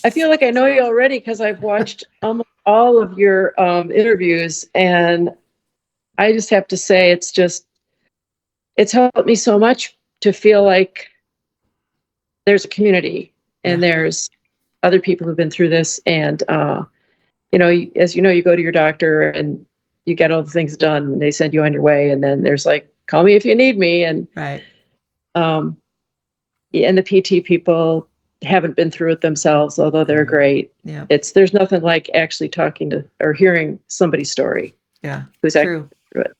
I feel like I know you already because I've watched almost all of your interviews, and I just have to say it's helped me so much to feel like there's a community Yeah. and there's other people who've been through this. And, as you know, you go to your doctor and you get all the things done and they send you on your way. And then there's like, call me if you need me. And, Right. um, and the PT people haven't been through it themselves, although they're great. Yeah. There's nothing like actually talking to or hearing somebody's story. Yeah. Who's True. actually through it.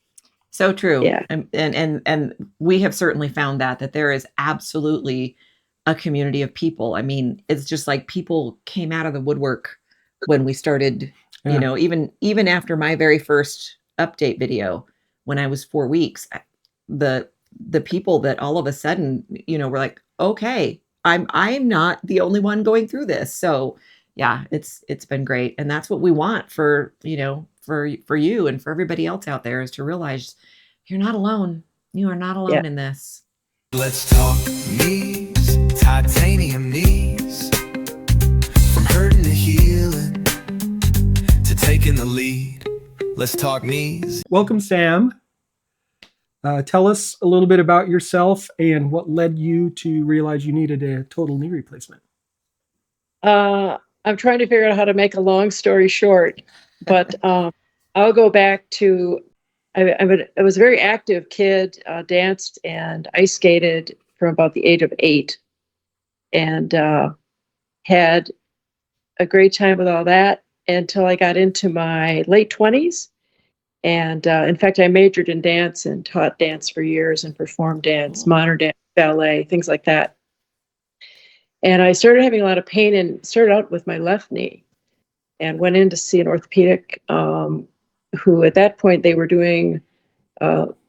So true. Yeah. And we have certainly found that there is absolutely a community of people. I mean, it's just like people came out of the woodwork when we started, even after my very first update video when I was 4 weeks, the people that all of a sudden, were like, okay, I'm not the only one going through this. So yeah, it's been great. And that's what we want for you and for everybody else out there, is to realize you're not alone. You are not alone in this. Let's talk knees, titanium knees, from hurting to healing to taking the lead. Let's talk knees. Welcome, Sam. Tell us a little bit about yourself and what led you to realize you needed a total knee replacement. I'm trying to figure out how to make a long story short, but I'll go back to I was a very active kid, danced and ice skated from about the age of 8, and had a great time with all that until I got into my late 20s. And in fact, I majored in dance and taught dance for years and performed dance, modern dance, ballet, things like that. And I started having a lot of pain and started out with my left knee and went in to see an orthopedic who at that point they were doing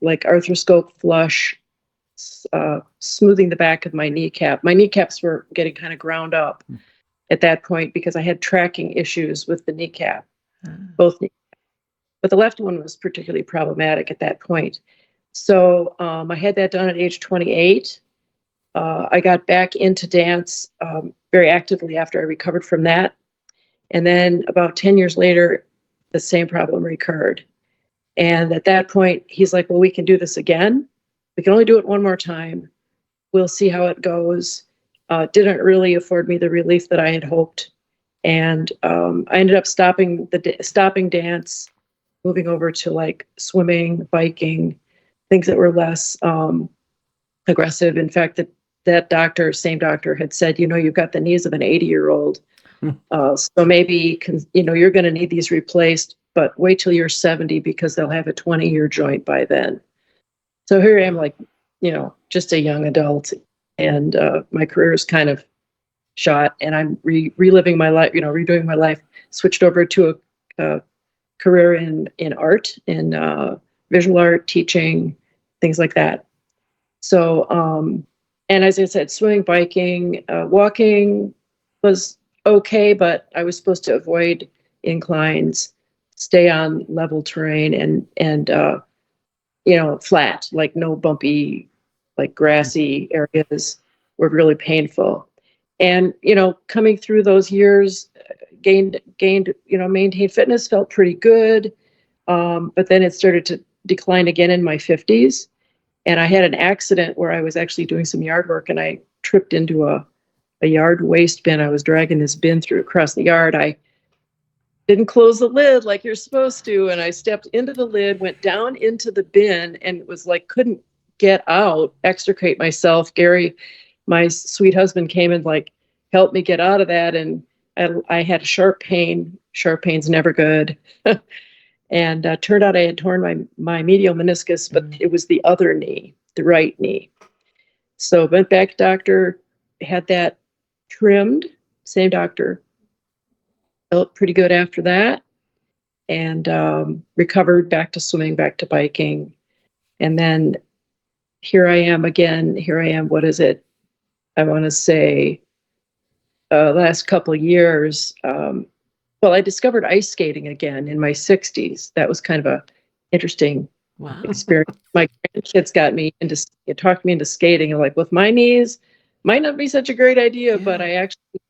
like arthroscope flush, smoothing the back of my kneecap. My kneecaps were getting kind of ground up at that point because I had tracking issues with the kneecap, both knees. But the left one was particularly problematic at that point. So I had that done at age 28. I got back into dance very actively after I recovered from that. And then about 10 years later, the same problem recurred. And at that point, he's like, well, we can do this again. We can only do it one more time. We'll see how it goes. Didn't really afford me the relief that I had hoped. And I ended up stopping dance, moving over to like swimming, biking, things that were less aggressive. In fact, that same doctor had said, you've got the knees of an 80-year-old. So maybe, you're going to need these replaced, but wait till you're 70 because they'll have a 20-year joint by then. So here I am, like, just a young adult, and my career is kind of shot, and I'm reliving my life, redoing my life, switched over to a career in art, in visual art, teaching, things like that. So, and as I said, swimming, biking, walking was okay, but I was supposed to avoid inclines, stay on level terrain, and flat, like no bumpy, like grassy areas were really painful. And coming through those years, gained maintained fitness, felt pretty good, but then it started to decline again in my 50s. And I had an accident where I was actually doing some yard work and I tripped into a yard waste bin. I was dragging this bin across the yard. I didn't close the lid like you're supposed to. And I stepped into the lid, went down into the bin, and it was like, couldn't get out, extricate myself. Gary, my sweet husband, came and like helped me get out of that. And I had sharp pain. Sharp pain's never good. And turned out I had torn my medial meniscus, but it was the other knee, the right knee. So went back to doctor, had that trimmed, same doctor. Felt pretty good after that, and recovered, back to swimming, back to biking. And then here I am again. Here I am, what is it? I want to say last couple of years. Well, I discovered ice skating again in my 60s. That was kind of a interesting experience. My grandkids got me talked me into skating. And like, with my knees, might not be such a great idea, but I actually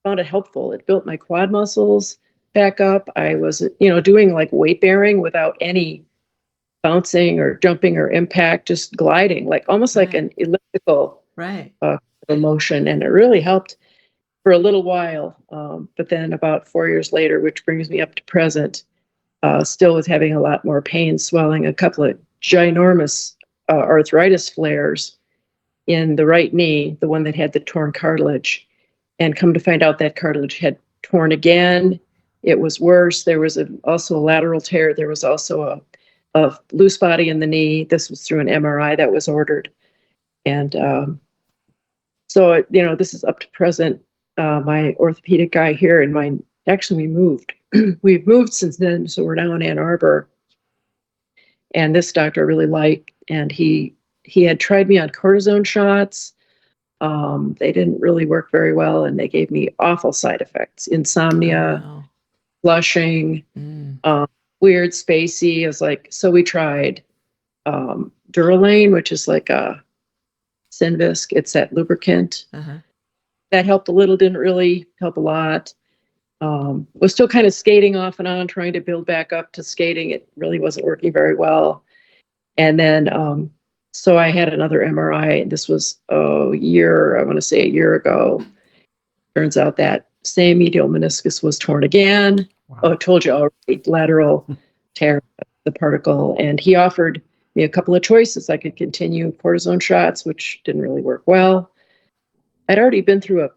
found it helpful. It built my quad muscles back up. I was, doing like weight bearing without any bouncing or jumping or impact, just gliding, like almost like Right. an elliptical Right. motion. And it really helped for a little while. But then about 4 years later, which brings me up to present, still was having a lot more pain, swelling, a couple of ginormous arthritis flares in the right knee, the one that had the torn cartilage. And come to find out that cartilage had torn again. It was worse. There was also a lateral tear. There was also a loose body in the knee. This was through an MRI that was ordered. And so, this is up to present. My orthopedic guy here and mine, actually, we moved. We've moved since then. So we're now in Ann Arbor. And this doctor I really liked. And he had tried me on cortisone shots. They didn't really work very well, and they gave me awful side effects: insomnia, Wow. flushing, Mm. weird, spacey. I was like, so we tried Durolane, which is like a Synvisc. It's that lubricant. Uh-huh. That helped a little, didn't really help a lot. Was still kind of skating off and on, trying to build back up to skating. It really wasn't working very well. And then, so I had another MRI. This was a year ago. Turns out that same medial meniscus was torn again. Wow. Oh, I told you already, lateral tear of the particle. And he offered me a couple of choices. I could continue cortisone shots, which didn't really work well. I'd already been through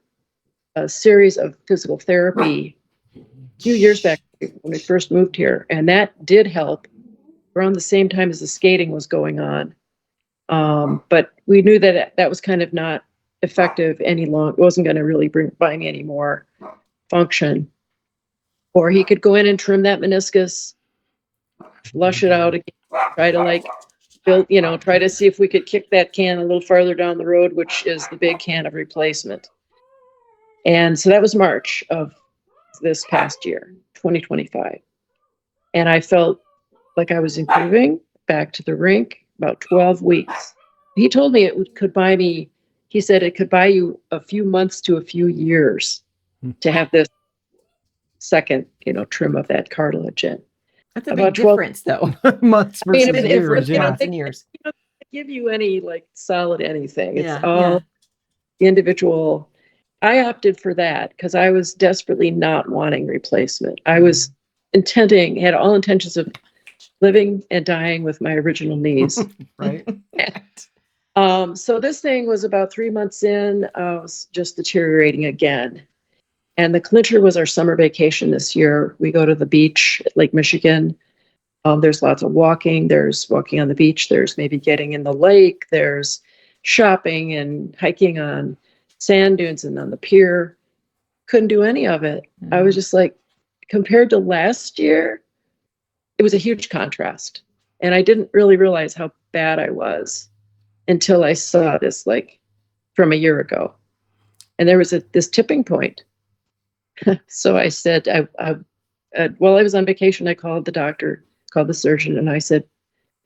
a series of physical therapy a few years back when we first moved here. And that did help around the same time as the skating was going on. But we knew that that was kind of not effective any longer. It wasn't going to really buy me any more function. Or he could go in and trim that meniscus, flush it out again, try to build, try to see if we could kick that can a little farther down the road, which is the big can of replacement. And so that was March of this past year, 2025. And I felt like I was improving, back to the rink, about 12 weeks. He told me could buy me, he said it could buy you a few months to a few years to have this second, trim of that cartilage in. That's a About big 12 difference, though. Months versus if- years. you know, Yeah. Months and years. They don't give you any solid anything. It's Yeah, all individual. I opted for that because I was desperately not wanting replacement. I was had all intentions of living and dying with my original knees. Right. So this thing was about 3 months in, was just deteriorating again. And the clincher was our summer vacation this year. We go to the beach at Lake Michigan. There's lots of walking. There's walking on the beach. There's maybe getting in the lake. There's shopping and hiking on sand dunes and on the pier. Couldn't do any of it. I was just like, compared to last year, it was a huge contrast. And I didn't really realize how bad I was until I saw this from a year ago. And there was this tipping point. So I said, while I was on vacation, I called the doctor, called the surgeon, and I said,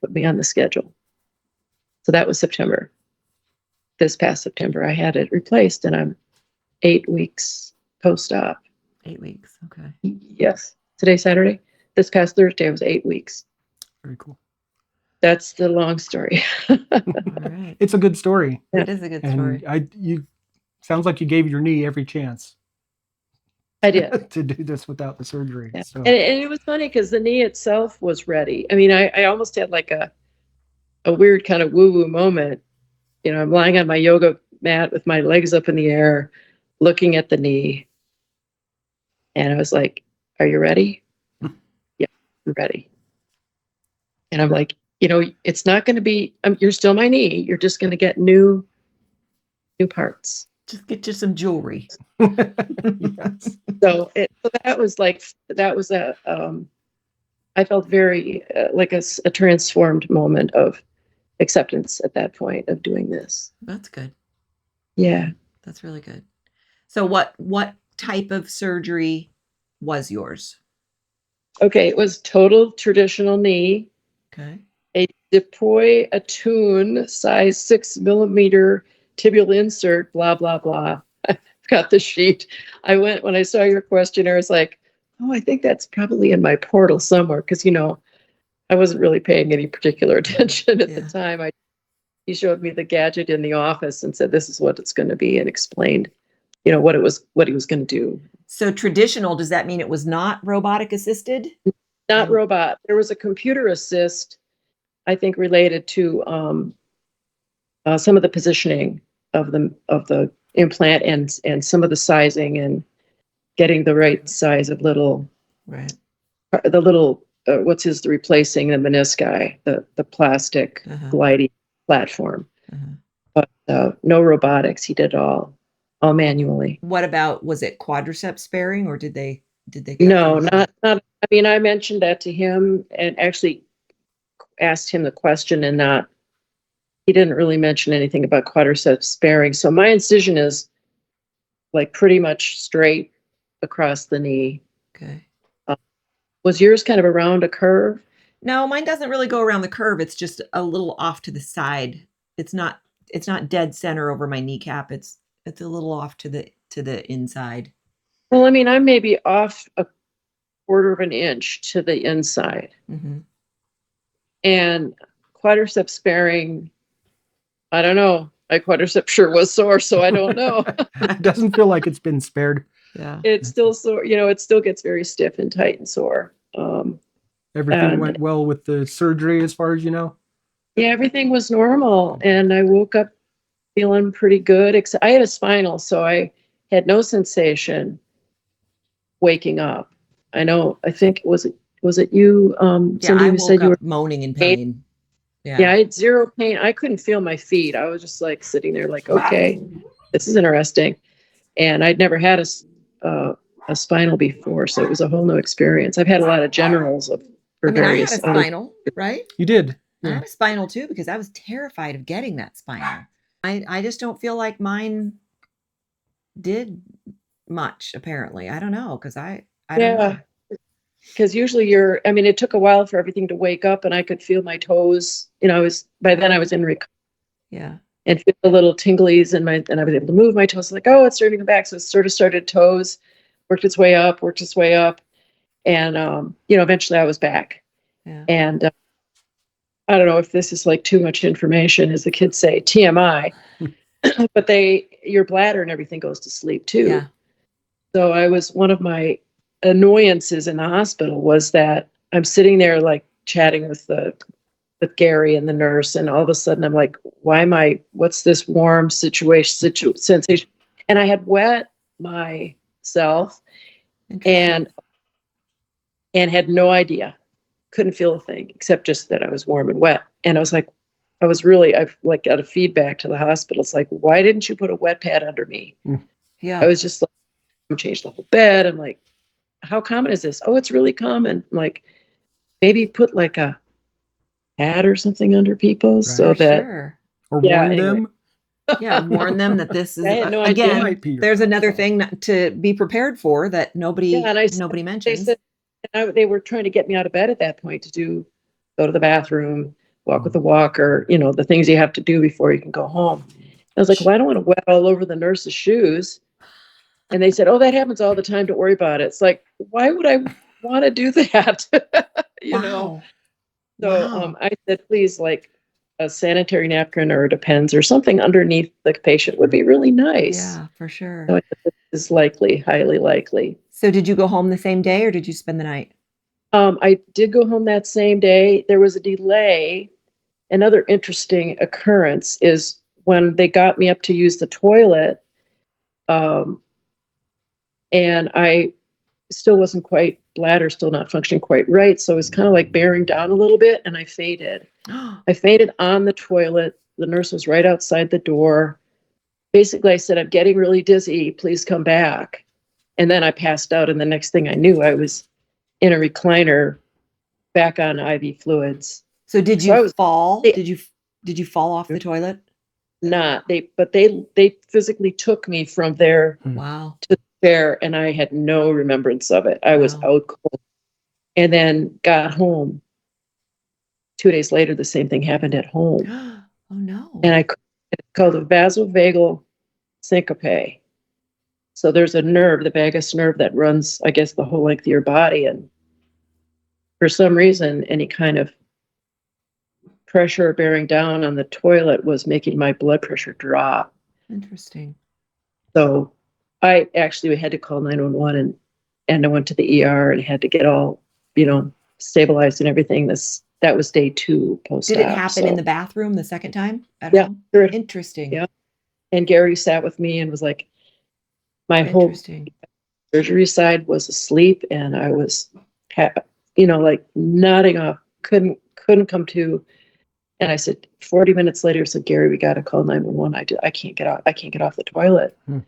put me on the schedule. So that was September. This past September, I had it replaced, and I'm 8 weeks post-op. 8 weeks. Okay. Yes. Today's Saturday. This past Thursday, I was 8 weeks. Very cool. That's the long story. All right. It's a good story. It is a good story. And you sounds like you gave your knee every chance I did. to do this without the surgery. Yeah. So And it was funny because the knee itself was ready. I mean, I almost had a weird kind of woo-woo moment. I'm lying on my yoga mat with my legs up in the air, looking at the knee. And I was like, are you ready? Yeah, I'm ready. And I'm like, it's not going to be, you're still my knee. You're just going to get new parts. Just get you some jewelry. yes. So that was I felt very like a transformed moment of acceptance at that point of doing this. That's good. Yeah. That's really good. So what type of surgery was yours? Okay. It was total traditional knee, Okay. a Depoy Attune size 6 millimeter tibial insert, blah, blah, blah. got the sheet. When I saw your questionnaire, I was like, oh, I think that's probably in my portal somewhere. Cause I wasn't really paying any particular attention at the Yeah. time. He showed me the gadget in the office and said, this is what it's going to be, and explained, what he was going to do. So traditional, does that mean it was not robotic assisted? Not robot. There was a computer assist, I think, related to some of the positioning of the implant and some of the sizing and getting the right size of Right. the little replacing the menisci, the plastic Uh-huh. gliding platform. Uh-huh. But no robotics. He did all manually. What about, was it quadriceps sparing, or did they cut No, through? not. I mean, I mentioned that to him and actually asked him the question, and he didn't really mention anything about quadriceps sparing. So my incision is like pretty much straight across the knee. Okay. Was yours kind of around a curve? No, mine doesn't really go around the curve. It's just a little off to the side. It's not dead center over my kneecap. It's a little off to the inside. Well, I mean, I'm maybe off a quarter of an inch to the inside. Mm-hmm. And quadriceps sparing, I don't know. My quadricep sure was sore, so I don't know. It doesn't feel like it's been spared. Yeah. It's still sore. It still gets very stiff and tight and sore. Everything went well with the surgery as far as you know? Yeah, everything was normal. And I woke up feeling pretty good. Except I had a spinal, so I had no sensation waking up. I think was it you, Cindy, I who said woke you were up moaning in pain. Yeah, I had zero pain. I couldn't feel my feet. I was just like sitting there like, okay, this is interesting. And I'd never had a spinal before, so it was a whole new experience. I've had a lot of generals for I mean, I had a various spinal, right? You did. I Yeah. had a spinal too, because I was terrified of getting that spinal. I just don't feel like mine did much, apparently. I don't know, because I don't know. Yeah. Because usually it took a while for everything to wake up, and I could feel my toes. By then I was in recovery Yeah. and feel the little tinglies and I was able to move my toes. Like, oh, it's starting to come back. So it sort of started toes, worked its way up, and eventually I was back. Yeah. And I don't know if this is like too much information, as the kids say, TMI, but your bladder and everything goes to sleep too. Yeah. So one of my annoyances in the hospital was that I'm sitting there like chatting with Gary and the nurse, and all of a sudden I'm like, what's this warm sensation? And I had wet myself and had no idea, couldn't feel a thing except just that I was warm and wet. And I was like, I've like got a feedback to the hospital. It's like, why didn't you put a wet pad under me? Yeah. I was just like, change the whole bed. I'm like, how common is this? Oh, it's really common. I'm like, maybe put like a pad or something under people so that Sure. Or Yeah, warn anyway. them. Yeah, warn them that this is I had no It idea. might be your there's fault. another thing to be prepared for that nobody Yeah, and nobody they mentions. said they were trying to get me out of bed at that point to go to the bathroom, walk with the walker, the things you have to do before you can go home. I was like, well, I don't want to wet all over the nurse's shoes. And they said, oh, that happens all the time. Don't worry about it. It's like, why would I want to do that? Wow. So Wow. I said, please, like a sanitary napkin or Depends or something underneath the patient would be really nice. Yeah, for sure. So I said, this is likely, highly likely. So did you go home the same day, or did you spend the night? I did go home that same day. There was a delay. Another interesting occurrence is when they got me up to use the toilet, and I still wasn't bladder still not functioning quite right. So it was kind of like bearing down a little bit, and I fainted. I fainted on the toilet. The nurse was right outside the door. Basically, I said, I'm getting really dizzy. Please come back. And then I passed out. And the next thing I knew, I was in a recliner back on IV fluids. So did So I you was- fall? they- Did you fall off the toilet? But they physically took me from there Wow. chair, and I had no remembrance of it. I was Wow. out cold. And then got home. 2 days later, the same thing happened at home. Oh no. And it's called a vasovagal syncope. So there's a nerve, the vagus nerve, that runs, I guess, the whole length of your body. And for some reason, any kind of pressure bearing down on the toilet was making my blood pressure drop. Interesting. So I actually had to call 911, and I went to the ER and had to get all, stabilized and everything. That was day 2 post-op. Did it happen in the bathroom the second time at Yeah, home? sure. Interesting. Yeah. And Gary sat with me and was like, my whole Interesting. surgery side was asleep, and I was, like nodding off, couldn't come to. And I said, 40 minutes later, I said, Gary, we got to call 911. I can't get out. I can't get off the toilet. So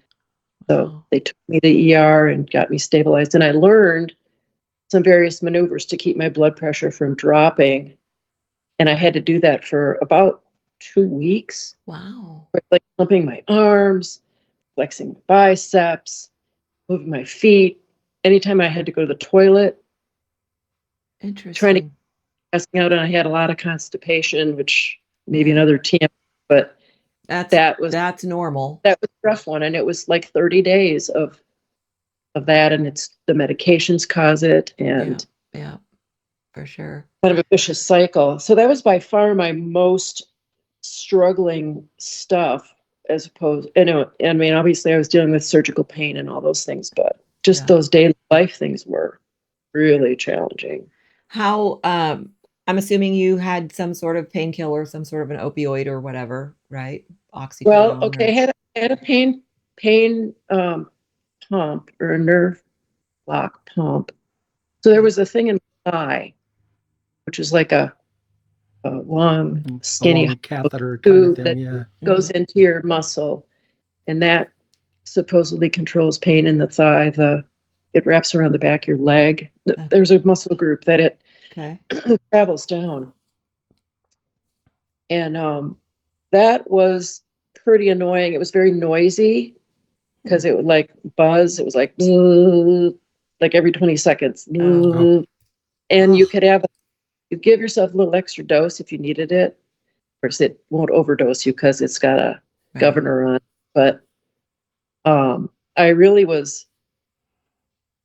Wow. they took me to the ER and got me stabilized. And I learned some various maneuvers to keep my blood pressure from dropping. And I had to do that for about 2 weeks, Wow. like pumping my arms, flexing my biceps, moving my feet. Anytime I had to go to the toilet, Interesting. passing out, and I had a lot of constipation, which maybe Yeah. another TM, but That's that's normal. a rough one. And it was like 30 days of that, and it's the medications cause it, and Yeah, for sure. kind of a vicious cycle. So that was by far my most struggling stuff, as opposed, I mean, obviously I was dealing with surgical pain and all those things, but just Yeah. those daily life things were really challenging. How I'm assuming you had some sort of painkiller, some sort of an opioid or whatever, right? Oxycodone. Well, okay, I had a pain pump, or a nerve block pump. So there was a thing in my thigh, which is like a long, skinny long catheter kind tube of thing. that Yeah. goes into your muscle, and that supposedly controls pain in the thigh. It wraps around the back of your leg. There's a muscle group that it Okay. travels down, and that was pretty annoying. It was very noisy because it would like buzz. It was like like every 20 seconds, Oh. and you Ugh. could give yourself a little extra dose if you needed it. Of course, it won't overdose you because it's got a Right. governor on. But I really was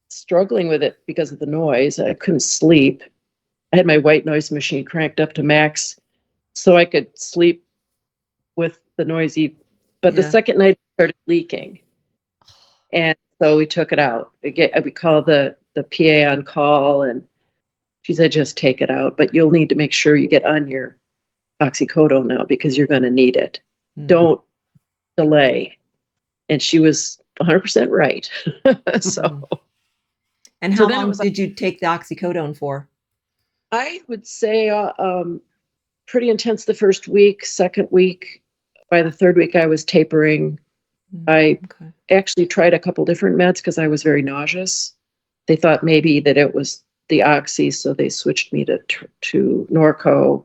struggling with it because of the noise. I couldn't sleep. I had my white noise machine cranked up to max so I could sleep with the noisy. But the Yeah. second night it started leaking, and so we took it out. We called the PA on call, and she said, just take it out, but you'll need to make sure you get on your oxycodone now because you're going to need it. Mm. Don't delay. And she was 100% right. So, And So how then it long was did you take the oxycodone for? I would say pretty intense the first week. Second week, by the third week, I was tapering. I Okay. actually tried a couple different meds because I was very nauseous. They thought maybe that it was the oxy, so they switched me to Norco,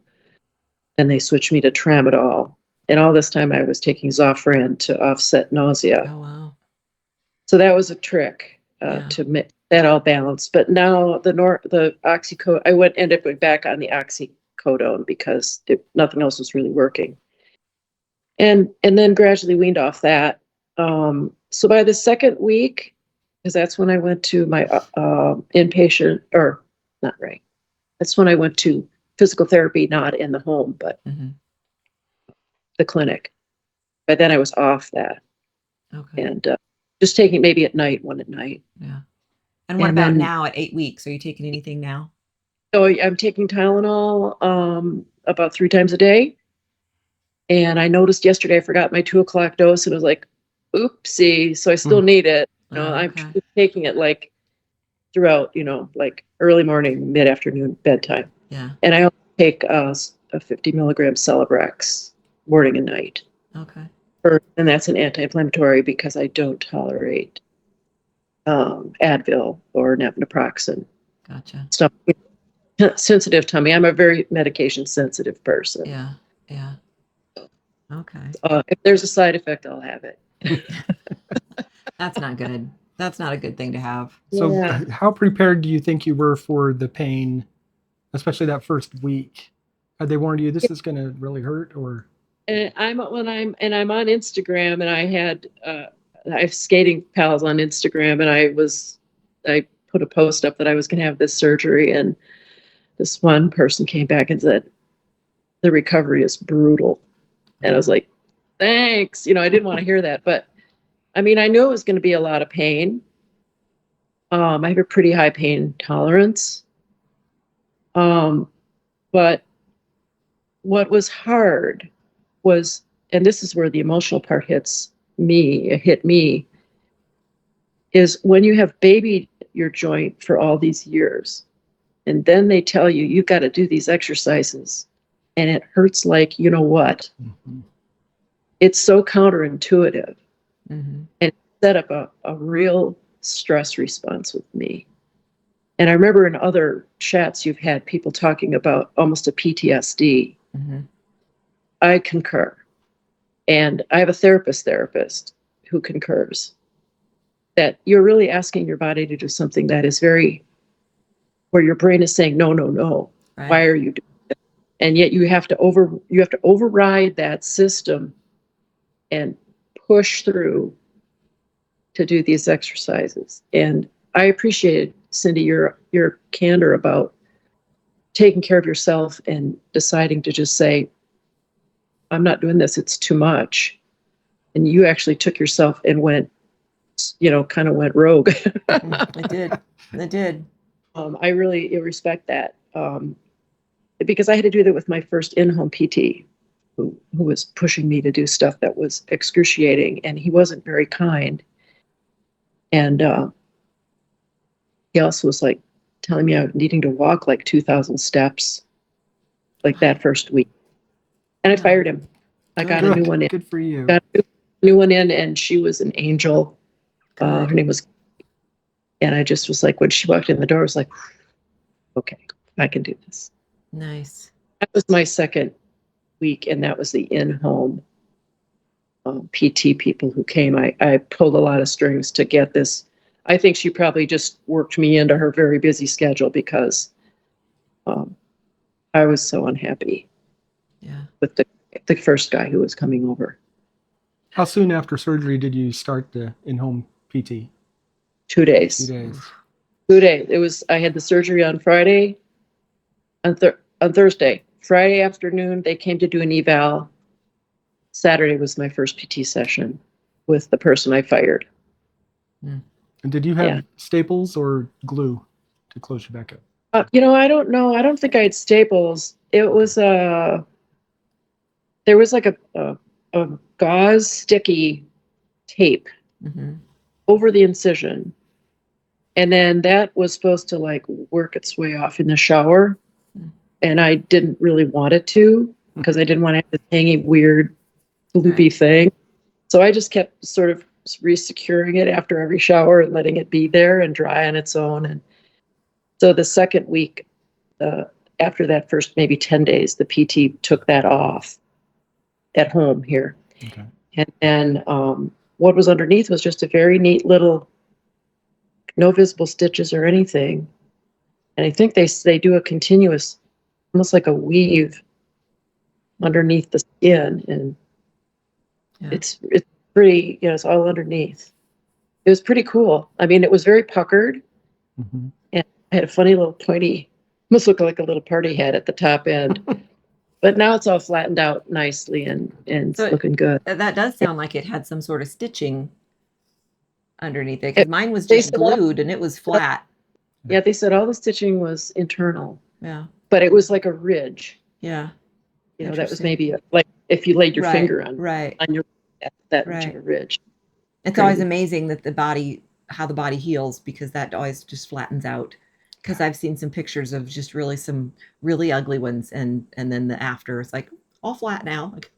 and they switched me to tramadol. And all this time I was taking Zofran to offset nausea. Oh wow. So that was a trick Yeah. to make that all balanced. But now the oxycodone, ended up going back on the oxycodone because nothing else was really working. And then gradually weaned off that. So by the second week, because that's when I went to my inpatient, or not right. That's when I went to physical therapy, not in the home, but Mhm. the clinic. By then I was off that, Okay. and just taking maybe at night, one at night. Yeah. And what And about then- now at 8 weeks? Are you taking anything now? So I'm taking Tylenol about 3 times a day. And I noticed yesterday I forgot my 2 o'clock dose, and it was like, oopsie. So I still need it. I'm Okay. taking it like throughout, like early morning, mid afternoon, bedtime. Yeah. And I also take a 50 milligram Celebrex morning and night. Okay. And that's an anti-inflammatory because I don't tolerate Advil or naproxen. Gotcha. Stuff. Sensitive tummy. I'm a very medication sensitive person. Yeah. Yeah. Okay. If there's a side effect, I'll have it. That's not good. That's not a good thing to have. So, Yeah. how prepared do you think you were for the pain, especially that first week? Had they warned you this is going to really hurt, or? And I'm on Instagram, and I had I have skating pals on Instagram, and I put a post up that I was going to have this surgery, and this one person came back and said the recovery is brutal, and I was like, thanks. You know, I didn't want to hear that, but I mean, I knew it was going to be a lot of pain. I have a pretty high pain tolerance. But what was hard was, and this is where the emotional part hit me, is when you have babied your joint for all these years, and then they tell you, you've got to do these exercises, and it hurts like, you know what? Mhm. It's so counterintuitive. Mm-hmm. And it set up a real stress response with me. And I remember in other chats you've had people talking about almost a PTSD. Mm-hmm. I concur. And I have a therapist who concurs that you're really asking your body to do something that is where your brain is saying, no, no, no. Right. Why are you doing it? And yet you have to override that system and push through to do these exercises. And I appreciated, Cindy, your candor about taking care of yourself and deciding to just say, I'm not doing this, it's too much. And you actually took yourself and went, kind of went rogue. I did. I really respect that, because I had to do that with my first in-home PT, who was pushing me to do stuff that was excruciating, and he wasn't very kind. And he also was like telling me I was needing to walk like 2,000 steps, like that first week. And I fired him. I got a new one in. Good for you. Got a new one in, and she was an angel. Her name was, and I just was like, when she walked in the door, I was like, okay, I can do this. Nice. That was my second week, and that was the in-home PT people who came. I pulled a lot of strings to get this. I think she probably just worked me into her very busy schedule because I was so unhappy with the first guy who was coming over. How soon after surgery did you start the in-home PT? 2 days. 2 days. 2 days. I had the surgery on Friday, on Thursday. Friday afternoon, they came to do an eval. Saturday was my first PT session with the person I fired. And did you have staples or glue to close you back up? I don't know. I don't think I had staples. It was there was like a gauze sticky tape over the incision. And then that was supposed to like work its way off in the shower. And I didn't really want it to, because I didn't want to have this hanging weird loopy thing. So I just kept sort of re-securing it after every shower and letting it be there and dry on its own. And so the second week, after that first maybe 10 days, the PT took that off at home here. Okay. And then what was underneath was just a very neat little, no visible stitches or anything. And I think they do a continuous, almost like a weave underneath the skin. And it's pretty, it's all underneath. It was pretty cool. I mean, it was very puckered. And I had a funny little pointy, must look like a little party hat at the top end. But now it's all flattened out nicely and So it's looking good. That does sound like it had some sort of stitching underneath it, because mine was just glued and it was flat. Yeah, they said all the stitching was internal. Yeah. But it was like a ridge. Yeah. That was maybe like if you laid your finger on your that much of a ridge. It's always amazing that how the body heals, because that always just flattens out. Because I've seen some pictures of just some really ugly ones, and then the after, it's like all flat now. Like,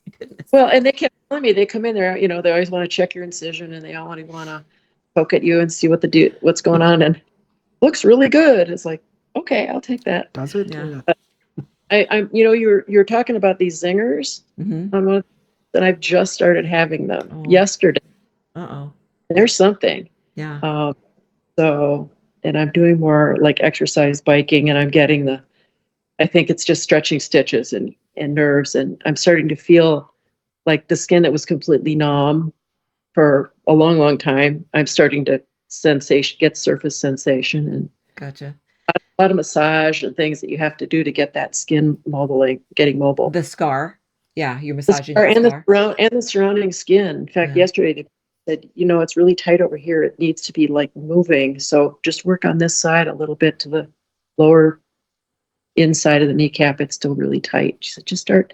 my goodness. Well, and they kept telling me, they come in there, they always want to check your incision, and they all want to poke at you and see what's going on, and looks really good. It's like, okay, I'll take that. Does it? Yeah. I'm you're talking about these Zingers. And I've just started having them yesterday. There's something. Yeah. And I'm doing more like exercise biking, and I'm getting I think it's just stretching stitches and nerves, and I'm starting to feel like the skin that was completely numb for a long, long time. I'm starting to get surface sensation, and Gotcha. a lot of massage and things that you have to do to get that skin getting mobile. The scar. Yeah, you're The massaging scar that and scar. the surrounding skin. In fact, Yeah. yesterday they said, it's really tight over here. It needs to be like moving. So just work on this side a little bit to the lower inside of the kneecap. It's still really tight. She said, just start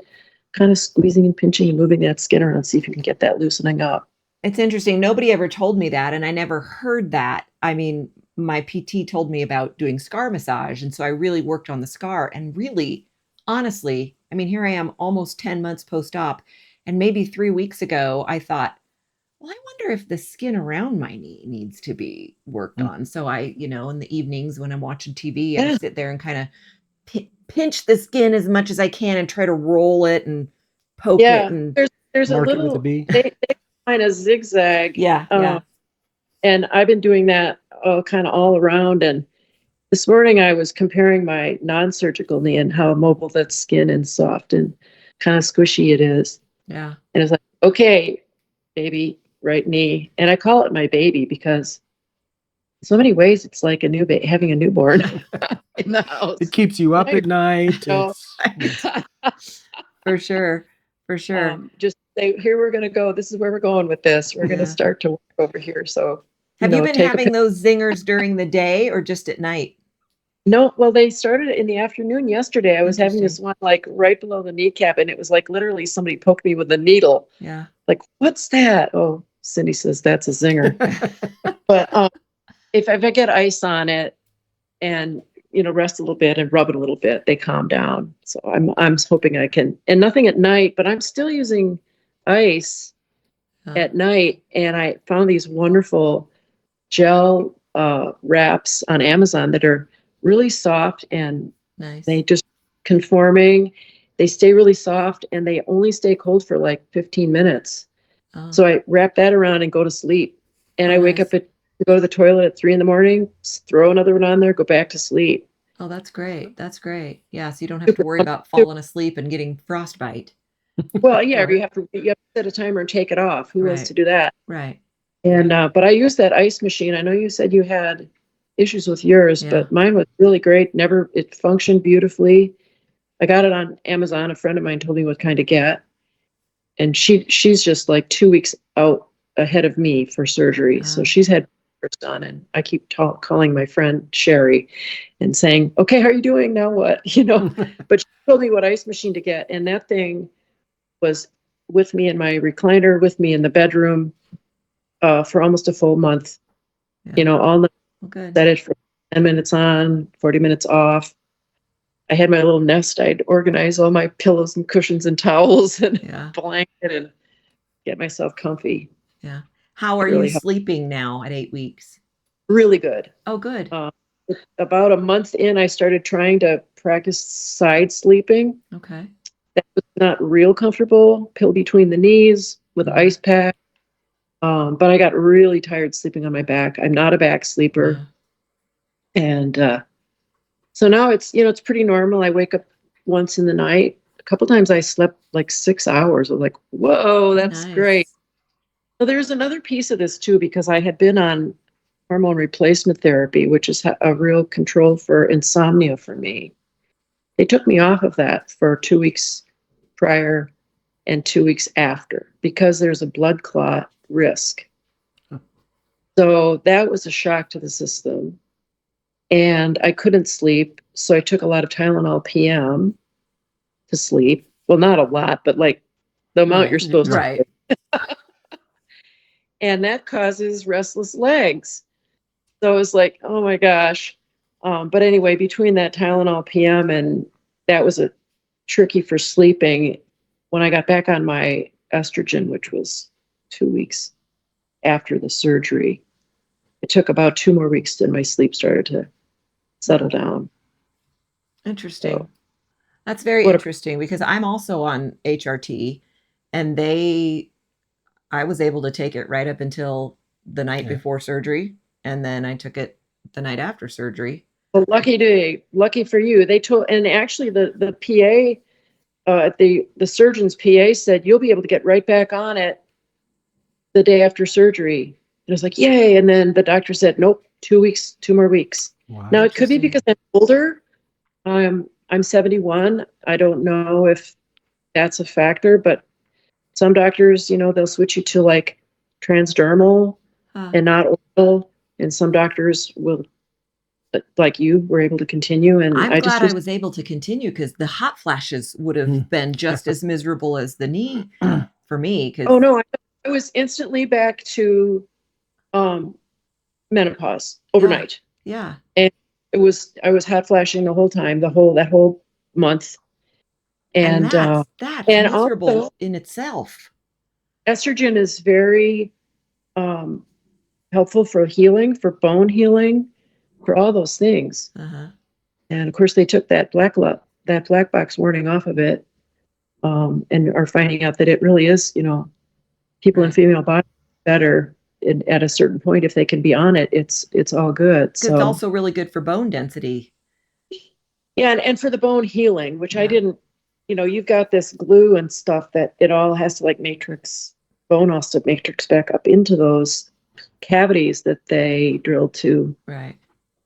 kind of squeezing and pinching and moving that skin around, see if you can get that loosening up. It's interesting. Nobody ever told me that, and I never heard that. I mean, my PT told me about doing scar massage, and so I really worked on the scar. And really, honestly, I mean, here I am almost 10 months post-op, and maybe 3 weeks ago, I thought, well, I wonder if the skin around my knee needs to be worked on. So I, in the evenings when I'm watching TV, I Yeah. sit there and kind of pinch the skin as much as I can and try to roll it and poke it. Yeah, And there's a Mark it with a little, B. they kind of zigzag. yeah. And I've been doing that kind of all around. And this morning I was comparing my non-surgical knee and how mobile that skin and soft and kind of squishy it is. Yeah. And it's like, okay, baby, right knee. And I call it my baby because in so many ways it's like having a newborn in the house. It keeps you up at night. No. For sure. For sure. Just say, here we're going to go. This is where we're going with this. We're going Yeah. to start to work over here. So, Have you been take having those zingers during the day or just at night? No, well, they started in the afternoon yesterday. I was having this Interesting. one like right below the kneecap, and it was like literally somebody poked me with a needle. Yeah. Like, what's that? Oh, Cindy says that's a zinger. But if I get ice on it and rest a little bit and rub it a little bit, they calm down. So I'm hoping I can, and nothing at night, but I'm still using ice at night, and I found these wonderful gel wraps on Amazon that are really soft, and Nice. they just conforming. They stay really soft, and they only stay cold for like 15 minutes. Oh. So I wrap that around and go to sleep. And I wake Nice. up to go to the toilet at 3 a.m, throw another one on there, go back to sleep. Oh, that's great. That's great. Yeah. So you don't have to worry about falling asleep and getting frostbite. Well, yeah, you have to set a timer and take it off. Who wants Right. to do that? Right. And but I use that ice machine. I know you said you had issues with yours, Yeah. but mine was really great. It functioned beautifully. I got it on Amazon. A friend of mine told me what kind to get, and she's just like 2 weeks out ahead of me for surgery. So she's had hers done, and I keep calling my friend Sherry and saying, "Okay, how are you doing now? What?" But she told me what ice machine to get, and that thing was with me in my recliner, with me in the bedroom for almost a full month. Yeah. All night. Well, good. Set it for 10 minutes on, 40 minutes off. I had my little nest. I'd organize all my pillows and cushions and towels and Yeah. blanket and get myself comfy. Yeah. How are Really you sleeping now at 8 weeks? Really good. Oh, good. About a month in, I started trying to practice side sleeping. Okay. That was not real comfortable. Pill between the knees with Mhm. ice pack. But I got really tired sleeping on my back. I'm not a back sleeper. Yeah. And so now it's pretty normal. I wake up once in the night. A couple times I slept like 6 hours. I'm like, whoa, that's Nice. great. So there's another piece of this too, because I had been on hormone replacement therapy, which is a real control for insomnia for me. They took me off of that for 2 weeks prior and 2 weeks after because there's a blood clot risk. So that was a shock to the system. And I couldn't sleep. So I took a lot of Tylenol PM to sleep. Well, not a lot, but like the amount you're supposed to. Right. And that causes restless legs. So it was like, oh my gosh. But anyway, between that Tylenol PM and that was tricky for sleeping. When I got back on my estrogen, which was 2 weeks after the surgery, it took about 2 more weeks till my sleep started to settle down. Interesting. So, That's very what a- interesting because I'm also on HRT and I was able to take it right up until the night Yeah. before surgery. And then I took it the night after surgery. Well, lucky for you. They told, and actually the PA, the surgeon's PA said, you'll be able to get right back on it the day after surgery. And I was like, yay. And then the doctor said, nope, 2 weeks, 2 more weeks. Wow. Now it could be Interesting. because I'm older. I'm 71. I don't know if that's a factor, but some doctors, they'll switch you to like transdermal Huh. and not oil. And some doctors will, like you, were able to continue. And I'm I glad just I was able to continue because the hot flashes would have Mm. been just as miserable as the knee for me. Because oh no, I was instantly back to menopause overnight. yeah, I was hot flashing the whole time, that whole month. and And that's and miserable also in itself. estrogen is very helpful for healing, for bone healing, for all those things. Uh-huh. And of course, they took that black box warning off of it, and are finding out that it really is, people in Right. female bodies better at a certain point if they can be on it. It's all good. It's So also really good for bone density. yeah, and for the bone healing, which I Yeah. didn't, you've got this glue and stuff that it all has to like bone has to matrix back up into those cavities that they drill to Right.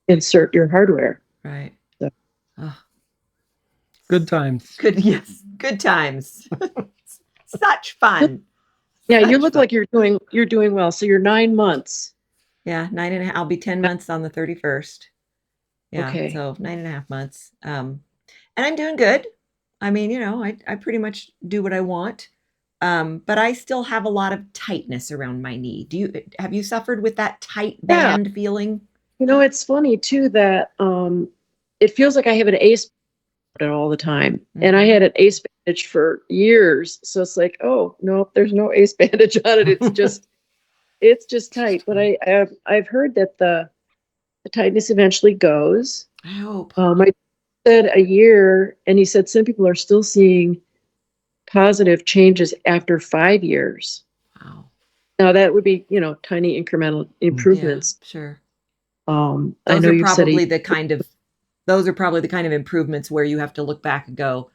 insert your hardware. Right. So- Oh, Good times. good. Yes. Good times. Such fun. Yeah, you Such look fun. like you're doing well. So you're 9 months. Yeah, 9.5. I'll be 10 months on the 31st. Yeah, Okay. so 9.5 months. And I'm doing good. I mean, I pretty much do what I want. But I still have a lot of tightness around my knee. Have you suffered with that tight Yeah. band feeling? It's funny too that it feels like I have an ace all the time. And I had an ace bandage for years. So it's like, oh no, there's no ace bandage on it. It's just tight. But I've heard that the tightness eventually goes. I hope. I said a year, and he said some people are still seeing positive changes after 5 years. Wow. Now that would be, tiny incremental Yeah, improvements. sure. I Those know are you said probably the kind of improvements where you have to look back and go,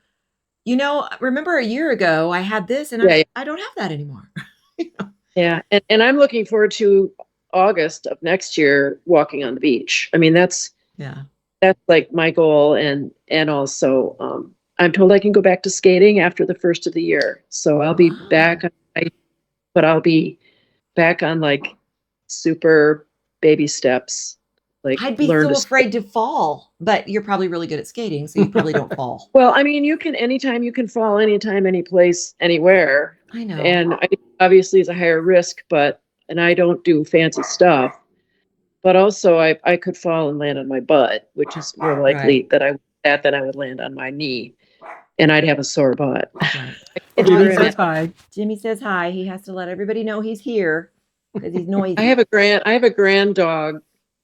remember a year ago I had this and Yeah. I don't have that anymore. Yeah, and I'm looking forward to August of next year walking on the beach. I mean, that's Yeah. like my goal, and also I'm told I can go back to skating after the first of the year. So I'll be Wow. back, but I'll be back on like super baby steps. Like I'd be learn so to afraid to fall, but you're probably really good at skating, so you probably don't fall. Well, I mean, anytime you can fall, anytime, any place, anywhere. I know. And I obviously is a higher risk, and I don't do fancy stuff. But also I could fall and land on my butt, which is more likely that I would land on my knee, and I'd have a sore butt. Right. It's Jimmy very says nice. hi. Jimmy says hi. He has to let everybody know he's here because he's noisy. I have a grand dog,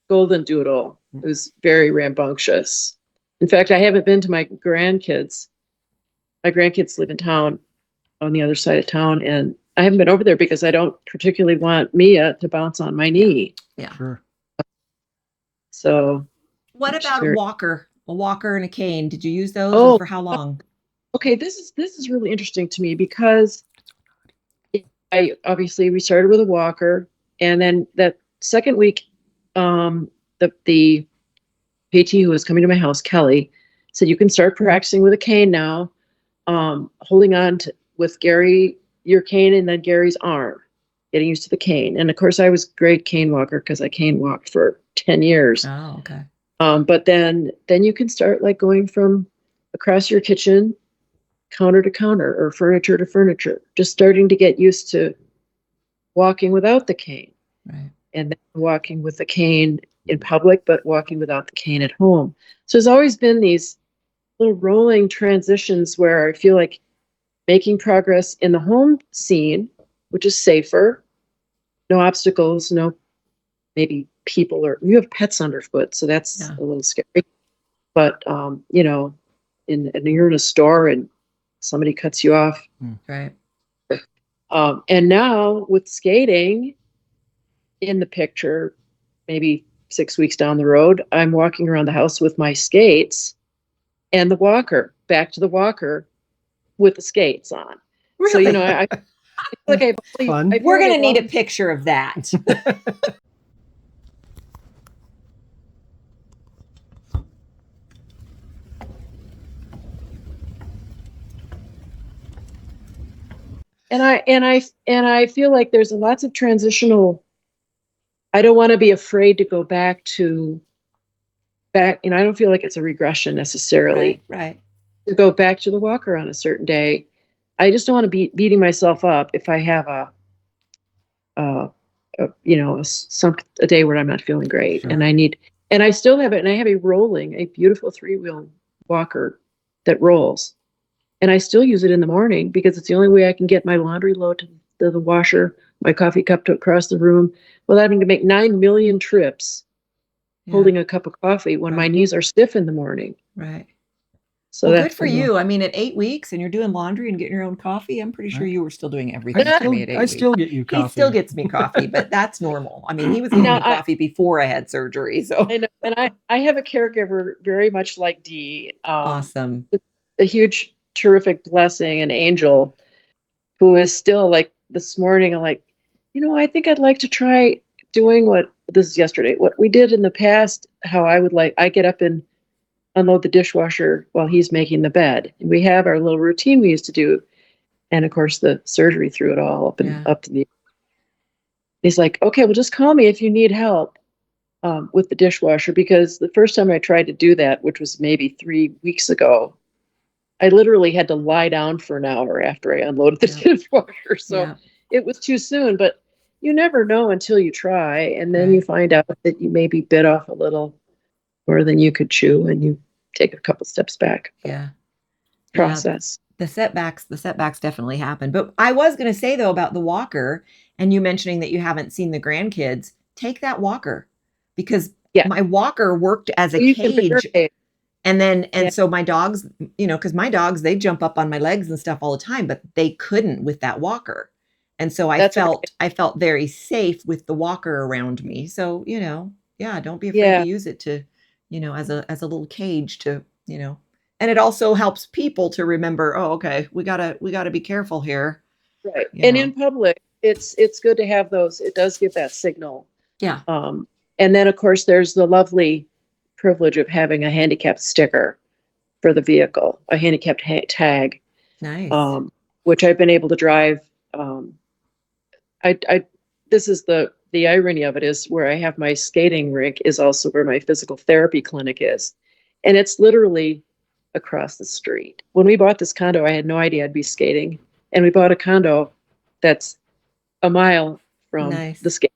golden doodle, who's very rambunctious. In fact, I haven't been to my grandkids. My grandkids live in town, on the other side of town, and I haven't been over there because I don't particularly want Mia to bounce on my knee. Yeah. Sure. So, What She's about very- a walker and a cane? Did you use those Oh. and for how long? okay, this is really interesting to me because we started with a walker, and then that second week, the PT who was coming to my house, Kelly, said you can start practicing with a cane now, holding on with your cane, and then Gary's arm, getting used to the cane. And of course, I was a great cane walker because I cane walked for 10 years. Oh, okay. But then you can start like going from across your kitchen, counter to counter, or furniture to furniture, just starting to get used to walking without the cane, Right. and then walking with the cane in public, but walking without the cane at home. So there's always been these little rolling transitions where I feel like making progress in the home scene, which is safer, no obstacles, no maybe people, or you have pets underfoot, so that's Yeah. a little scary. But and you're in a store and somebody cuts you off. Right. And now with skating in the picture, maybe 6 weeks down the road, I'm walking around the house with my skates and the walker, back to the walker with the skates on. So, Really? I Like Fun. I feel We're like going to I've need a always- picture of that. and I feel like there's lots of transitional. I don't want to be afraid to go back. I don't feel like it's a regression necessarily Right. to go back to the walker on a certain day. I just don't want to be beating myself up if I have a day where I'm not feeling great, Sure. and I still have it, and I have a beautiful 3-wheel walker that rolls, and I still use it in the morning because it's the only way I can get my laundry load to the washer, my coffee cup to across the room, without having to make 9 million trips Yeah. holding a cup of coffee when my Right. knees are stiff in the morning. Right. So Well, that's good for you. I mean, at 8 weeks and you're doing laundry and getting your own coffee, I'm pretty sure Right. you were still doing everything for me at 8 I weeks. still get you coffee. He still gets me coffee, but that's normal. I mean, he was getting Now, me coffee before I had surgery. So I know, and I have a caregiver very much like Dee, awesome. a huge, terrific blessing, an angel, who is still like this morning. I'm like, I think I'd like to try doing what this is yesterday, what we did in the past. How I get up and unload the dishwasher while he's making the bed. And we have our little routine we used to do, and of course the surgery threw it all up and Yeah. up to the. He's like, okay, well, just call me if you need help with the dishwasher, because the first time I tried to do that, which was maybe 3 weeks ago, I literally had to lie down for an hour after I unloaded the Yeah. dishwasher. So Yeah. it was too soon, but you never know until you try. And then Right. you find out that you maybe bit off a little more than you could chew, and you take a couple steps back. Yeah. Process. The setbacks definitely happen. But I was going to say though about the walker, and you mentioning that you haven't seen the grandkids, take that walker, because Yeah. my walker worked as a You can cage. barricade. And Yeah. so my dogs, because my dogs, they jump up on my legs and stuff all the time, but they couldn't with that walker. And so I That's okay. felt very safe with the walker around me. So, don't be afraid Yeah. to use it to, as a little cage to, and it also helps people to remember, oh, okay, we gotta be careful here. Right. You And know. in public, it's good to have those. It does give that signal. Yeah. And then of course there's the lovely privilege of having a handicap sticker for the vehicle, a handicapped tag, Nice. which I've been able to drive. This is the irony of it, is where I have my skating rink is also where my physical therapy clinic is, and it's literally across the street. When we bought this condo, I had no idea I'd be skating, and we bought a condo that's a mile from Nice. the skate.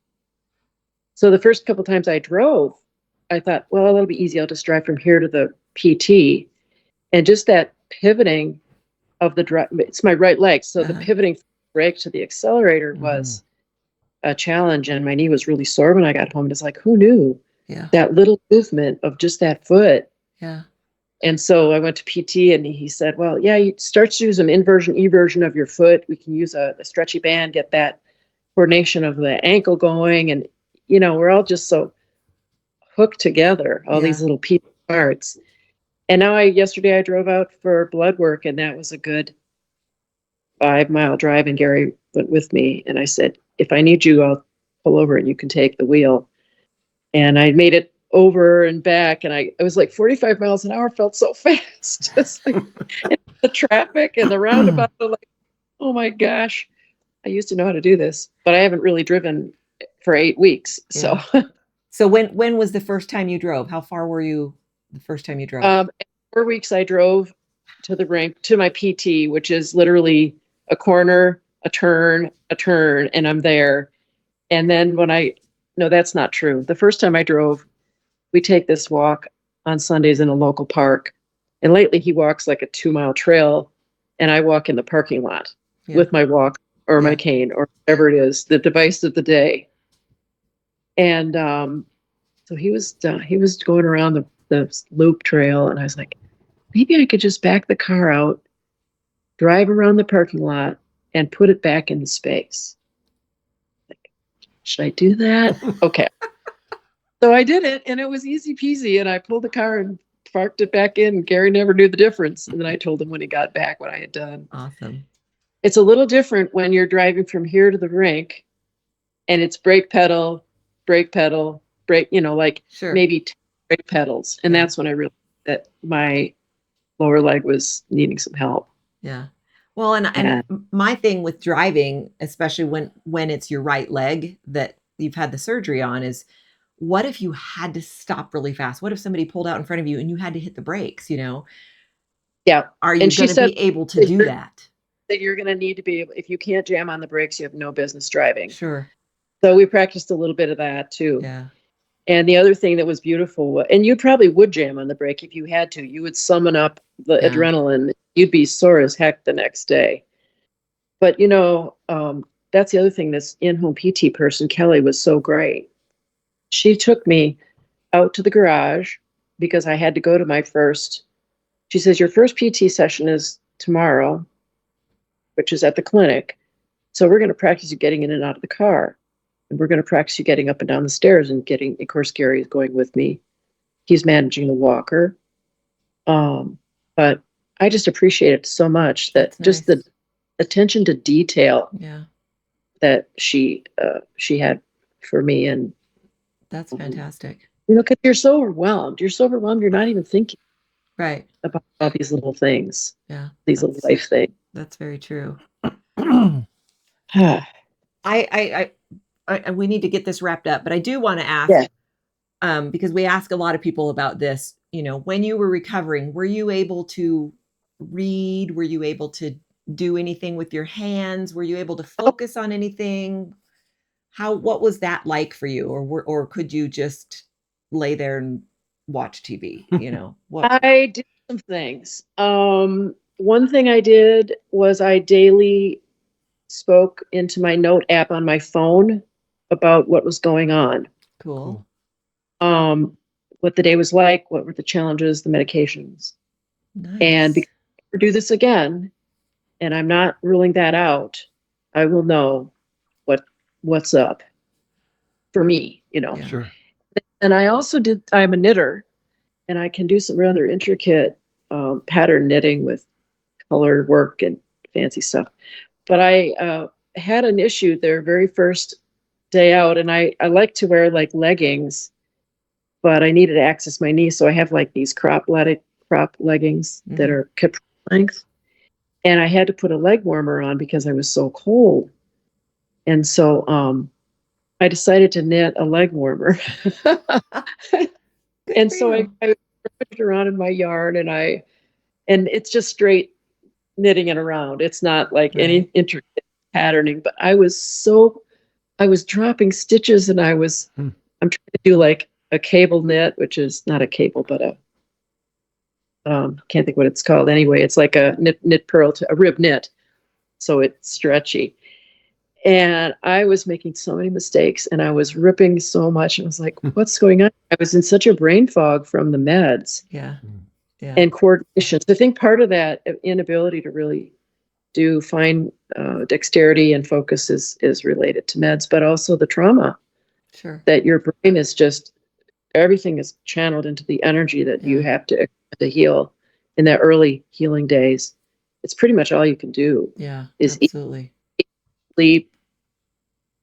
So the first couple times I drove, I thought, well, that'll be easy. I'll just drive from here to the PT, and just that pivoting of the drive. It's my right leg, so the Uh-huh. pivoting from the brake to the accelerator was a challenge, and my knee was really sore when I got home. And it's like, who knew Yeah. that little movement of just that foot? Yeah. And so I went to PT, and he said, well, yeah, you start to use an inversion, eversion of your foot. We can use a stretchy band, get that coordination of the ankle going. And, we're all just so hooked together, all these Yeah. little piece parts. And now yesterday I drove out for blood work, and that was a good 5-mile drive. And Gary went with me, and I said, if I need you, I'll pull over and you can take the wheel. And I made it over and back, and I was like 45 miles an hour, felt so fast. Just like the traffic and the roundabout. I'm like, oh my gosh, I used to know how to do this, but I haven't really driven for 8 weeks. So So when was the first time you drove? How far were you the first time you drove? 4 weeks I drove to the rink, to my PT, which is literally a corner, a turn, and I'm there. And then no, that's not true. The first time I drove, we take this walk on Sundays in a local park. And lately he walks like a 2-mile trail, and I walk in the parking lot Yeah. with my walk or my Yeah. cane or whatever it is, the device of the day. And so he was going around the loop trail, and I was like, maybe I could just back the car out, drive around the parking lot, and put it back in the space. Like, should I do that? Okay. So I did it, and it was easy peasy. And I pulled the car and parked it back in. Gary never knew the difference. And then I told him when he got back what I had done. Awesome. It's a little different when you're driving from here to the rink and it's brake pedal, brake, like Sure. maybe 10 brake pedals. And Yeah. that's when I realized that my lower leg was needing some help. Yeah. Well, and my thing with driving, especially when it's your right leg that you've had the surgery on, is what if you had to stop really fast? What if somebody pulled out in front of you and you had to hit the brakes, Yeah. Are you And she going to said be able to do that? that you're going to need to be able, if you can't jam on the brakes, you have no business driving. Sure. So we practiced a little bit of that too. Yeah. And the other thing that was beautiful, and you probably would jam on the brake if you had to, you would summon up the Yeah. adrenaline. You'd be sore as heck the next day. But that's the other thing. This in-home PT person, Kelly, was so great. She took me out to the garage because I had to go to my first. She says, your first PT session is tomorrow, which is at the clinic. So we're going to practice you getting in and out of the car. And we're going to practice you getting up and down the stairs and getting, of course, Gary is going with me. He's managing the walker. But I just appreciate it so much that That's just nice. the attention to detail Yeah. that she had for me. And, That's fantastic. because you're so overwhelmed. You're not even thinking Right. about all these little things, Yeah. these little life things. That's very true. Yeah. We need to get this wrapped up, but I do want to ask, because we ask a lot of people about this, when you were recovering, were you able to read? Were you able to do anything with your hands? Were you able to focus on anything? What was that like for you? Or could you just lay there and watch TV? What? I did some things. One thing I did was I daily spoke into my note app on my phone about what was going on. Cool. What the day was like, what were the challenges, the medications. Nice. And because I do this again, and I'm not ruling that out, I will know what's up for me, Yeah. Sure. And I also I'm a knitter, and I can do some rather intricate pattern knitting with color work and fancy stuff. But I had an issue their very first day out, and I like to wear like leggings, but I needed to access my knee, so I have like these crop leggings that are capri length, and I had to put a leg warmer on because I was so cold, and so I decided to knit a leg warmer, and so I put it around in my yard, and it's just straight knitting it around. It's not like any intricate patterning, but I was dropping stitches, and I'm trying to do like a cable knit, which is not a cable, but can't think what it's called. Anyway, it's like a knit purl to a rib knit. So it's stretchy. And I was making so many mistakes, and I was ripping so much. And I was like, what's going on? I was in such a brain fog from the meds. Yeah. Yeah. And coordination. So I think part of that inability to really do fine dexterity and focus is related to meds, but also the trauma. Sure. That your brain is just, everything is channeled into the energy that you have to heal in the early healing days. It's pretty much all you can do. Yeah. Is absolutely. eat, sleep,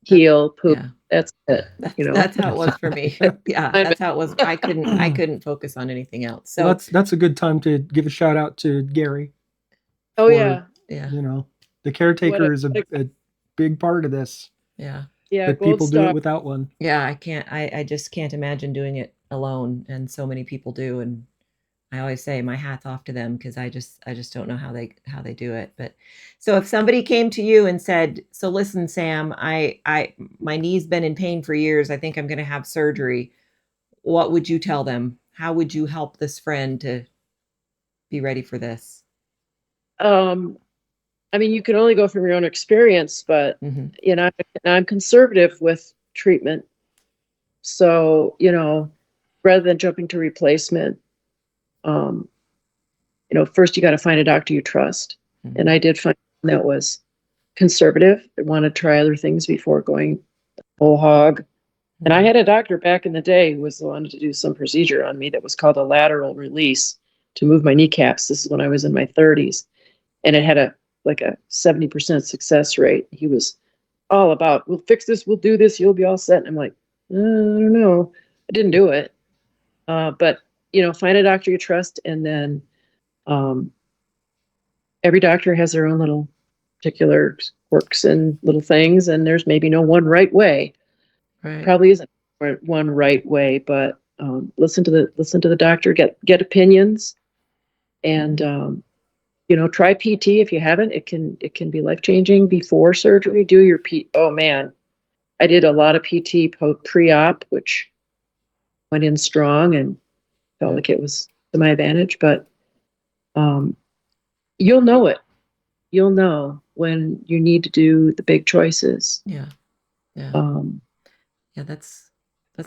heal, poop. Yeah. That's it. That's how it was for me. Yeah, that's how it was. I couldn't focus on anything else. So that's a good time to give a shout out to Gary. Oh yeah. The caretaker is a big part of this. Yeah. But people do it without one. Yeah, I just can't imagine doing it alone, and so many people do, and I always say my hat's off to them because I just don't know how they do it. But so if somebody came to you and said, "So listen, Sam, my knee's been in pain for years. I think I'm going to have surgery." What would you tell them? How would you help this friend to be ready for this? I mean, you can only go from your own experience, but I'm conservative with treatment. So, rather than jumping to replacement, first you got to find a doctor you trust. And I did find one that was conservative. I wanted to try other things before going whole hog. And I had a doctor back in the day who wanted to do some procedure on me that was called a lateral release to move my kneecaps. This is when I was in my 30s. And it had a like a 70% success rate. He was all about, we'll fix this, we'll do this, you'll be all set. And I'm like, I don't know. I didn't do it. But, find a doctor you trust. And then every doctor has their own little particular quirks and little things. And there's maybe no one right way. Right. Probably isn't one right way, but listen to the doctor, get opinions, and try PT if you haven't. It can be life-changing before surgery. Do your oh man, I did a lot of PT pre-op, which went in strong and felt like it was to my advantage. But you'll know it. You'll know when you need to do the big choices. Yeah. Yeah. Yeah, that's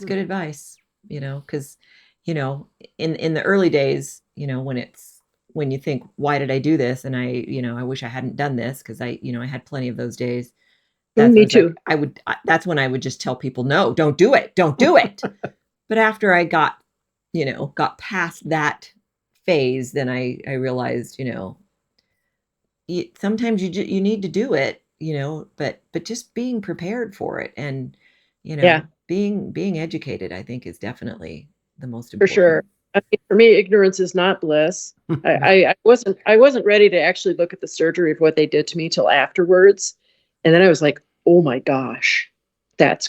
good advice, because, in the early days, when you think, why did I do this? And I wish I hadn't done this, because I had plenty of those days. That's Me when it's like, too. that's when I would just tell people, no, don't do it. Don't do it. But after I got past that phase, then I realized, sometimes you need to do it, but just being prepared for it, and, Yeah. being educated, I think, is definitely the most For important. sure. I mean, for me, ignorance is not bliss. I wasn't ready to actually look at the surgery of what they did to me till afterwards. And then I was like, oh my gosh, that's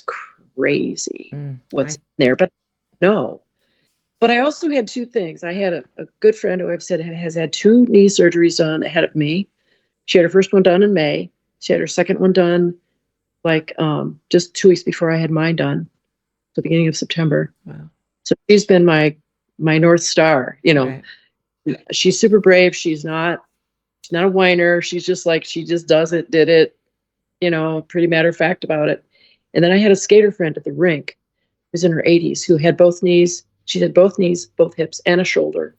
crazy what's there. But no. But I also had two things. I had a good friend who I've said has had 2 knee surgeries done ahead of me. She had her first one done in May. She had her second one done like just 2 weeks before I had mine done, the beginning of September. Wow. So she's been my North Star, Right. She's super brave. She's not a whiner. She's just like, she just did it, pretty matter of fact about it. And then I had a skater friend at the rink who's in her 80s who had both knees. She had both knees, both hips, and a shoulder.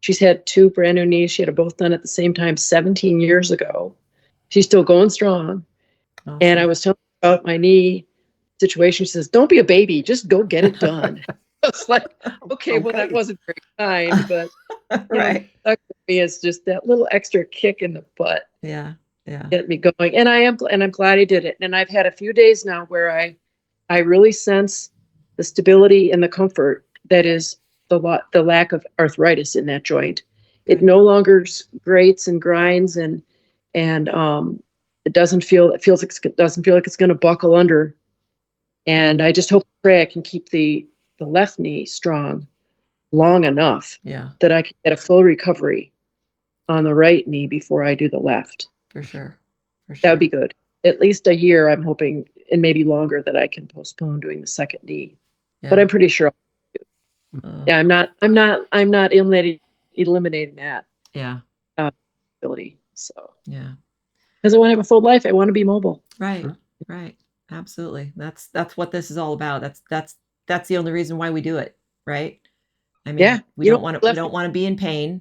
She's had 2 brand new knees. She had them both done at the same time 17 years ago. She's still going strong. Awesome. And I was telling her about my knee situation. She says, don't be a baby. Just go get it done. I was like, okay, well, that wasn't very kind, but right. stuck with me is just that little extra kick in the butt. Yeah. Yeah. Get me going. And I'm glad I did it. And I've had a few days now where I really sense the stability and the comfort that is the lack of arthritis in that joint. It no longer grates and grinds and it doesn't feel like it's going to buckle under. And I just hope and pray I can keep the left knee strong long enough that I can get a full recovery on the right knee before I do the left. For sure. That would be good. At least a year, I'm hoping, and maybe longer, that I can postpone doing the second knee. Yeah. But I'm pretty sure. Yeah, I'm not eliminating that. Yeah. Ability. So. Yeah. Because I want to have a full life. I want to be mobile. Right. Sure. Right. Absolutely. That's what this is all about. That's the only reason why we do it, right? I mean, we don't want to be in pain,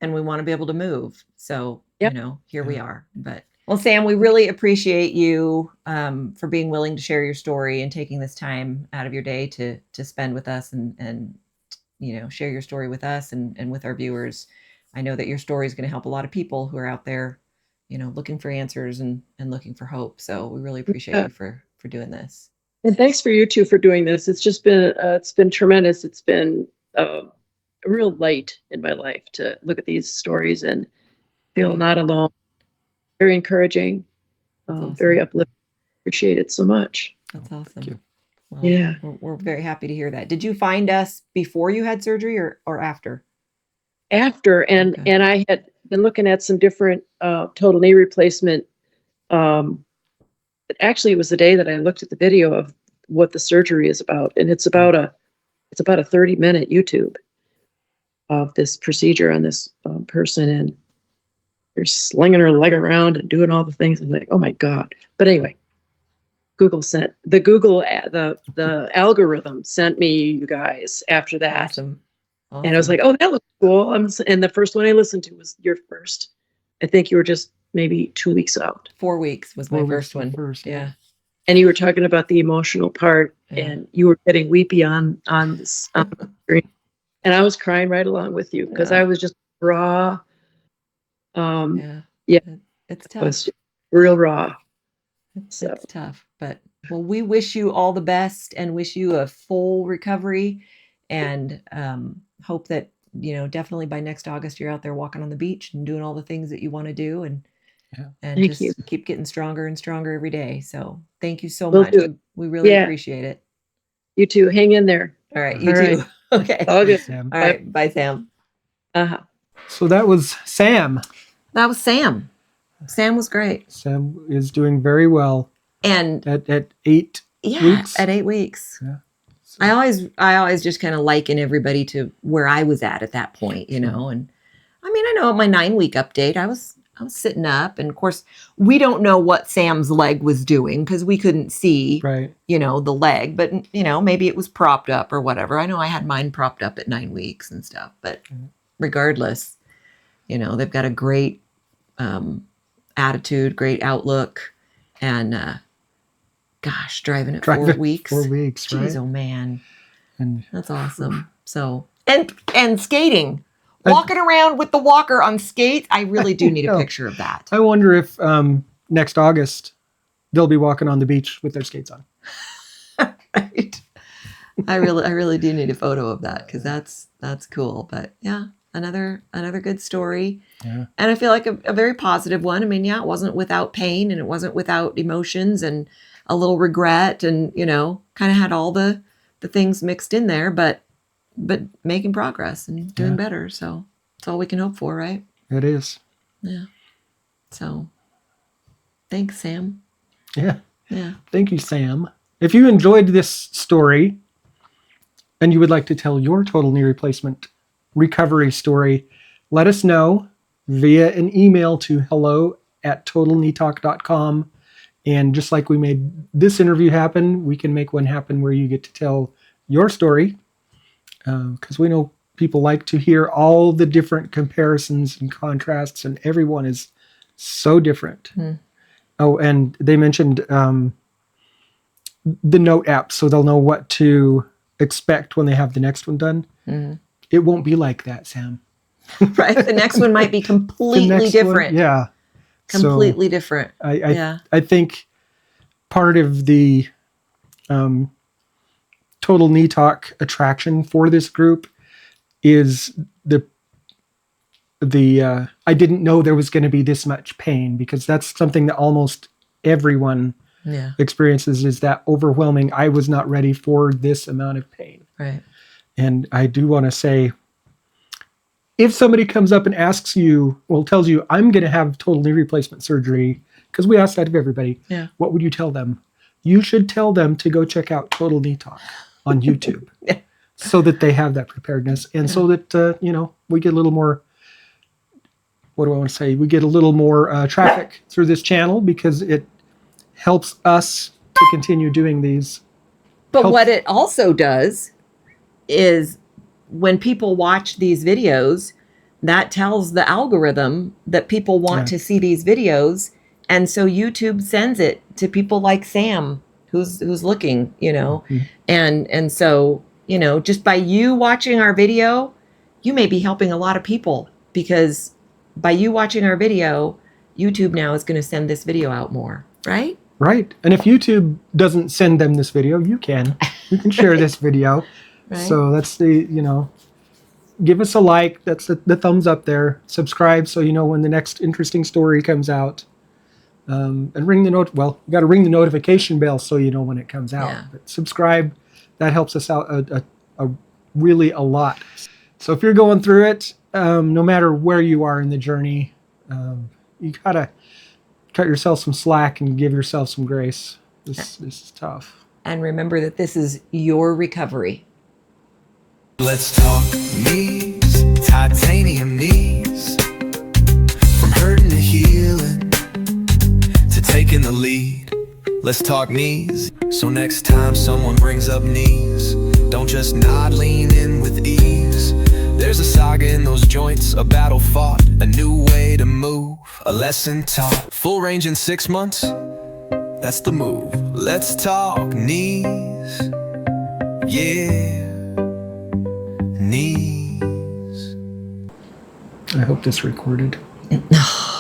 and we want to be able to move. So, here we are. But well, Sam, we really appreciate you for being willing to share your story and taking this time out of your day to spend with us and share your story with us and with our viewers. I know that your story is going to help a lot of people who are out there, looking for answers and looking for hope. So we really appreciate you for doing this. And thanks for you two for doing this. It's just been tremendous. It's been a real light in my life to look at these stories and feel not alone. Very encouraging, Awesome. very uplifting. Appreciate it so much. That's awesome. Thank you. Well, Yeah. we're very happy to hear that. Did you find us before you had surgery or after? After, and I had been looking at some different total knee replacement. Actually, it was the day that I looked at the video of what the surgery is about, and it's about a 30-minute YouTube of this procedure on this person, and they're slinging her leg around and doing all the things. I'm like, oh my God. But anyway, the algorithm sent me you guys after that. Awesome. And I was like, oh, that looks cool. And the first one I listened to was your first. I think you were just maybe 2 weeks out. 4 weeks was my first one. Yeah. And you were talking about the emotional part, and you were getting weepy on this screen. And I was crying right along with you because I was just raw. It's It tough. was real raw. So It's tough, but well, we wish you all the best and wish you a full recovery, and hope that definitely by next August you're out there walking on the beach and doing all the things that you want to do, and Yeah. Thank just you. keep getting stronger and stronger every day. So thank you so Will much. do it. We really Yeah. appreciate it. You two, hang in there. All right, you All right. too. Okay. All good. Sam. All right, bye, Sam. Uh-huh. So that was Sam. That was Sam. Sam was great, Sam is doing very well and at 8 yeah, weeks. at 8 weeks. Yeah. I always just kind of liken everybody to where I was at that point, and I mean, I know at my 9-week update, I was sitting up, and of course, we don't know what Sam's leg was doing because we couldn't see, Right. the leg, but maybe it was propped up or whatever. I know I had mine propped up at 9 weeks and stuff, but regardless, they've got a great attitude, great outlook, and gosh, driving it 4 weeks. 4 weeks, Jeez, right? oh man, And that's awesome. So and skating, walking around with the walker on skates. I really do need a know. picture of that. I wonder if next August they'll be walking on the beach with their skates on. Right? I really do need a photo of that because that's cool. But yeah, another good story. Yeah. And I feel like a very positive one. I mean, yeah, it wasn't without pain and it wasn't without emotions and a little regret and kind of had all the things mixed in there, but making progress and doing better. So that's all we can hope for, right? It is. Yeah. So thanks, Sam. Yeah. Yeah. Thank you, Sam. If you enjoyed this story and you would like to tell your total knee replacement recovery story, let us know via an email to hello@totalkneetalk.com. And just like we made this interview happen, we can make one happen where you get to tell your story, because we know people like to hear all the different comparisons and contrasts, and everyone is so different. Oh, and they mentioned the note app, so they'll know what to expect when they have the next one done. It won't be like that, Sam. Right. The next one might be The completely next different. one, yeah. Completely different. I think part of the Total Knee Talk attraction for this group is the I didn't know there was going to be this much pain, because that's something that almost everyone Yeah. experiences, is that overwhelming, I was not ready for this amount of pain. Right. And I do want to say, if somebody comes up and asks you, tells you, I'm going to have total knee replacement surgery, because we ask that of everybody, Yeah. what would you tell them? You should tell them to go check out Total Knee Talk on YouTube. Yeah. So that they have that preparedness, and so that, we get a little more, what do I want to say? We get a little more traffic through this channel, because it helps us to continue doing these. But what it also does is when people watch these videos, that tells the algorithm that people want to see these videos. And so YouTube sends it to people like Sam, who's looking, and so, just by you watching our video, you may be helping a lot of people, because by you watching our video, YouTube now is going to send this video out more, right? Right. And if YouTube doesn't send them this video, you can share this video. Right. So that's give us a like. That's the thumbs up there. Subscribe so you know when the next interesting story comes out. And ring the you got to ring the notification bell so you know when it comes out. Yeah. But subscribe. That helps us out really a lot. So if you're going through it, no matter where you are in the journey, you gotta cut yourself some slack and give yourself some grace. This is tough. And remember that this is your recovery. Let's talk knees, titanium knees. From hurting to healing, to taking the lead. Let's talk knees. So next time someone brings up knees, don't just nod, lean in with ease. There's a saga in those joints, a battle fought, a new way to move, a lesson taught. Full range in 6 months, that's the move. Let's talk knees, yeah, knees. I hope this recorded. No.